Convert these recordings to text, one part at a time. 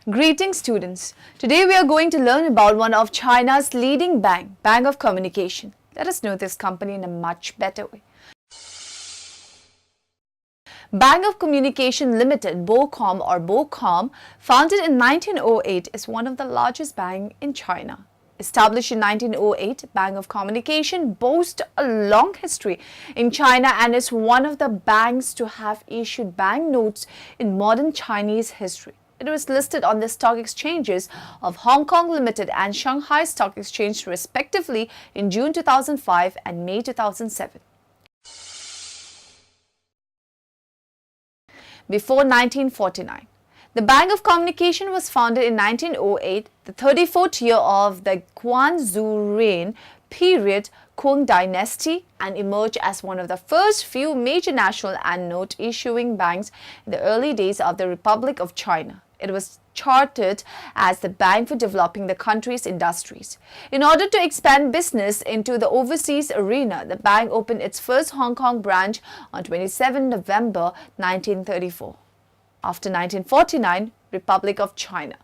Greetings students. Today we are going to learn about one of China's leading Bank of Communication. Let us know this company in a much better way. Bank of Communication Limited, BOCOM or BOCOM, founded in 1908, is one of the largest banks in China. Established in 1908, Bank of Communication boasts a long history in China and is one of the banks to have issued banknotes in modern Chinese history. It was listed on the stock exchanges of Hong Kong Limited and Shanghai Stock Exchange respectively in June 2005 and May 2007. Before 1949. The Bank of Communication was founded in 1908, the 34th year of the Guangzhou reign period Qing dynasty, and emerged as one of the first few major national and note-issuing banks in the early days of the Republic of China. It was chartered as the bank for developing the country's industries. In order to expand business into the overseas arena, the bank opened its first Hong Kong branch on 27 November 1934. After 1949, Republic of China.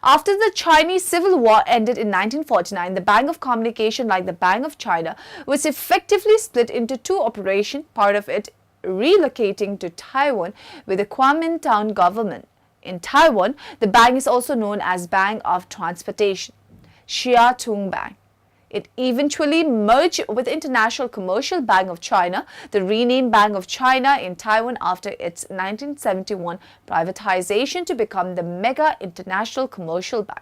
After the Chinese Civil War ended in 1949, the Bank of Communication, like the Bank of China, was effectively split into two operations, part of it relocating to Taiwan with the Kuomintang government. In Taiwan, the bank is also known as Bank of Transportation, Shareholding Bank. It eventually merged with International Commercial Bank of China, the renamed Bank of China in Taiwan after its 1971 privatization to become the Mega International Commercial Bank.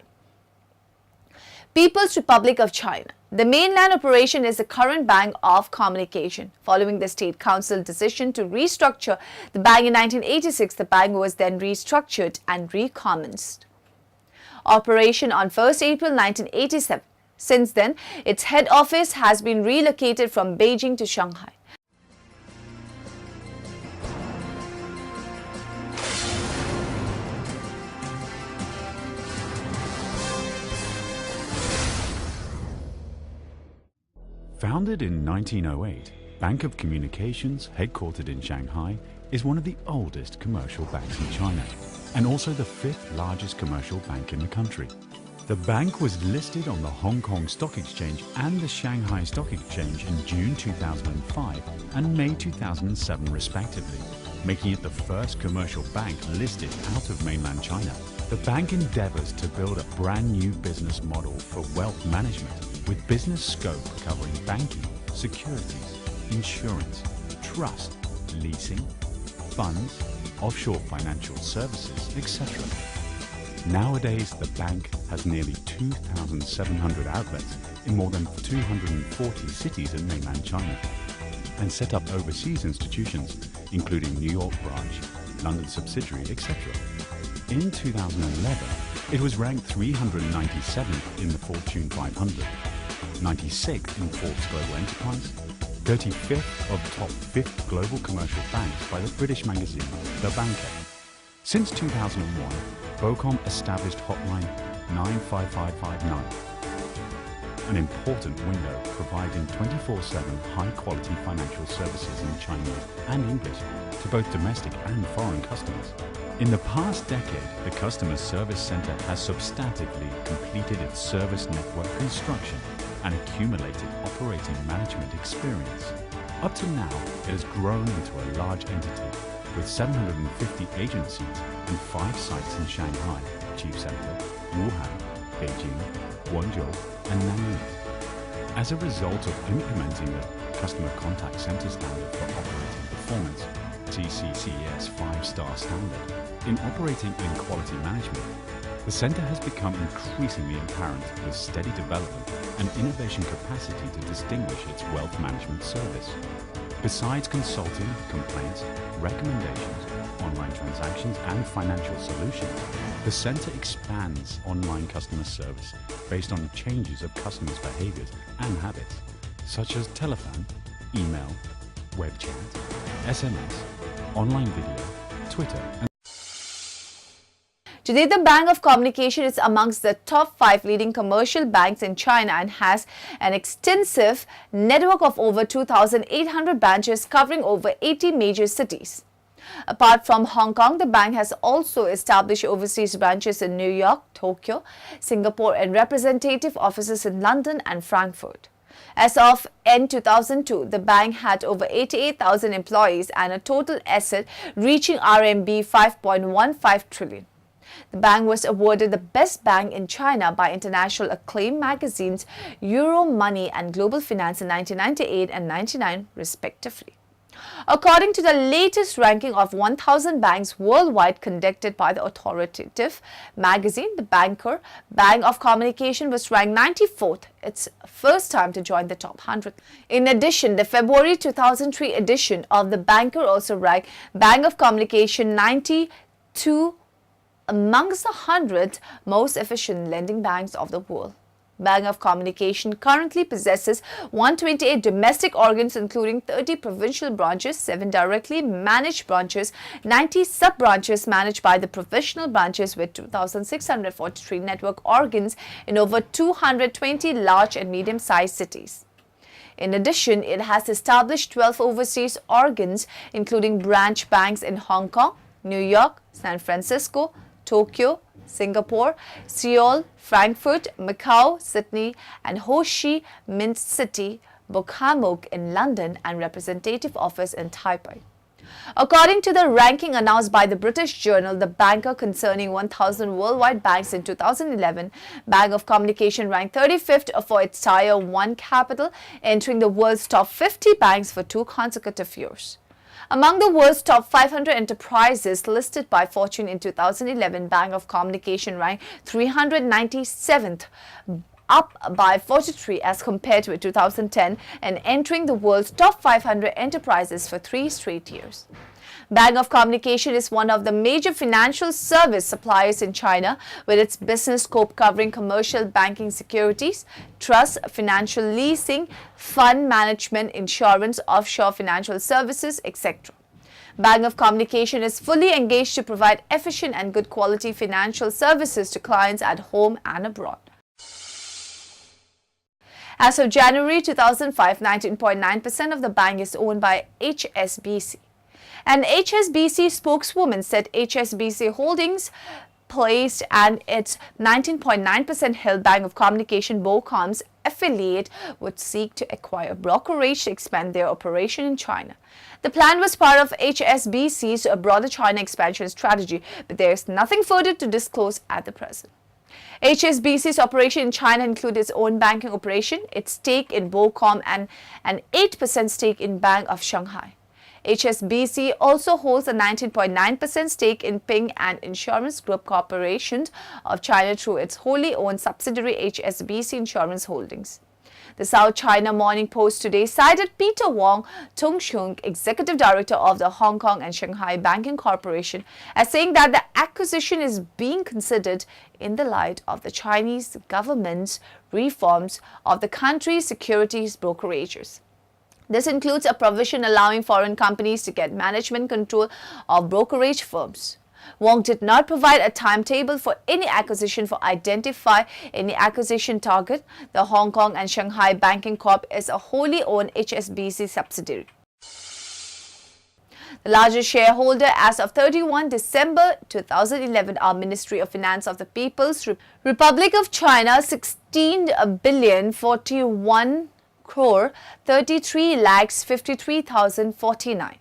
People's Republic of China. The mainland operation is the current Bank of Communication. Following the State Council decision to restructure the bank in 1986, the bank was then restructured and recommenced operation on 1st April 1987. Since then, its head office has been relocated from Beijing to Shanghai. Founded in 1908, Bank of Communications, headquartered in Shanghai, is one of the oldest commercial banks in China and also the fifth largest commercial bank in the country. The bank was listed on the Hong Kong Stock Exchange and the Shanghai Stock Exchange in June 2005 and May 2007 respectively, making it the first commercial bank listed out of mainland China. The bank endeavors to build a brand new business model for wealth management with business scope covering banking, securities, insurance, trust, leasing, funds, offshore financial services, etc. Nowadays, the bank has nearly 2,700 outlets in more than 240 cities in mainland China and set up overseas institutions, including New York branch, London subsidiary, etc. In 2011, it was ranked 397th in the Fortune 500, 96th in Forbes Global Enterprise, 35th of top 50 global commercial banks by the British magazine The Banker. Since 2001, BOCOM established hotline 95559, an important window providing 24/7 high-quality financial services in Chinese and English to both domestic and foreign customers. In the past decade, the Customer Service Center has substantively completed its service network construction and accumulated operating management experience. Up to now, it has grown into a large entity with 750 agent seats and 5 sites in Shanghai, Chief Center, Wuhan, Beijing, Guangzhou, and Nanning. As a result of implementing the Customer Contact Center Standard for Operating Performance, TCCS 5-star standard, in operating and quality management, the center has become increasingly apparent with steady development and innovation capacity to distinguish its wealth management service. Besides consulting, complaints, recommendations, online transactions, and financial solutions, the center expands online customer service based on changes of customers' behaviors and habits, such as telephone, email, web chat, SMS, online video, Twitter, and Today, the Bank of Communication is amongst the top 5 leading commercial banks in China and has an extensive network of over 2,800 branches covering over 80 major cities. Apart from Hong Kong, the bank has also established overseas branches in New York, Tokyo, Singapore, and representative offices in London and Frankfurt. As of end 2002, the bank had over 88,000 employees and a total asset reaching RMB 5.15 trillion. The bank was awarded the Best Bank in China by international acclaimed magazines Euromoney and Global Finance in 1998 and 1999, respectively. According to the latest ranking of 1,000 banks worldwide conducted by the authoritative magazine The Banker, Bank of Communication was ranked 94th, its first time to join the top 100. In addition, the February 2003 edition of The Banker also ranked Bank of Communication 92 amongst the 100 most efficient lending banks of the world. Bank of Communication currently possesses 128 domestic organs including 30 provincial branches, 7 directly managed branches, 90 sub-branches managed by the professional branches with 2,643 network organs in over 220 large and medium-sized cities. In addition, it has established 12 overseas organs including branch banks in Hong Kong, New York, San Francisco, Tokyo, Singapore, Seoul, Frankfurt, Macau, Sydney, and Ho Chi Minh City, BOCOM in London, and representative office in Taipei. According to the ranking announced by the British journal The Banker concerning 1,000 worldwide banks in 2011, Bank of Communication ranked 35th for its Tier 1 capital, entering the world's top 50 banks for 2 consecutive years. Among the world's top 500 enterprises listed by Fortune in 2011, Bank of Communication ranked 397th, up by 43 as compared with 2010 and entering the world's top 500 enterprises for 3 straight years. Bank of Communication is one of the major financial service suppliers in China, with its business scope covering commercial banking, securities, trust, financial leasing, fund management, insurance, offshore financial services, etc. Bank of Communication is fully engaged to provide efficient and good quality financial services to clients at home and abroad. As of January 2005, 19.9% of the bank is owned by HSBC. An HSBC spokeswoman said HSBC Holdings placed and its 19.9% held Bank of Communication BOCOM's affiliate would seek to acquire a brokerage to expand their operation in China. The plan was part of HSBC's broader China expansion strategy, but there is nothing further to disclose at the present. HSBC's operation in China includes its own banking operation, its stake in BOCOM, and an 8% stake in Bank of Shanghai. HSBC also holds a 19.9% stake in Ping and Insurance Group Corporation of China through its wholly owned subsidiary HSBC Insurance Holdings. The South China Morning Post today cited Peter Wong Tung-Shung, Executive Director of the Hong Kong and Shanghai Banking Corporation, as saying that the acquisition is being considered in the light of the Chinese government's reforms of the country's securities brokerages. This includes a provision allowing foreign companies to get management control of brokerage firms. Wong did not provide a timetable for any acquisition or identify any acquisition target. The Hong Kong and Shanghai Banking Corp is a wholly owned HSBC subsidiary. The largest shareholder as of 31 December 2011 are Ministry of Finance of the People's Republic of China, 16 billion 41 crore 33 lakhs 53,049,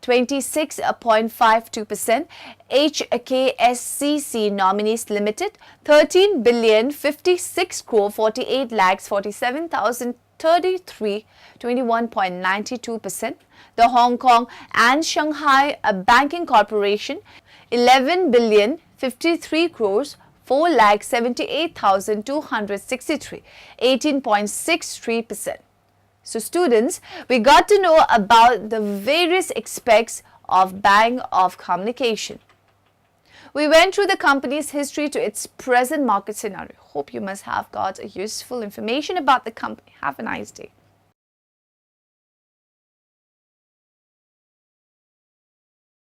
26.52%. HKSCC Nominees Limited, 13 billion 56 crore 48 lakhs 47,033, 21.92%. The Hong Kong and Shanghai Banking Corporation, 11 billion 53 crores 4 lakh 78,263, 18.63%. So students, we got to know about the various aspects of Bank of Communication. We went through the company's history to its present market scenario. Hope you must have got useful information about the company. Have a nice day.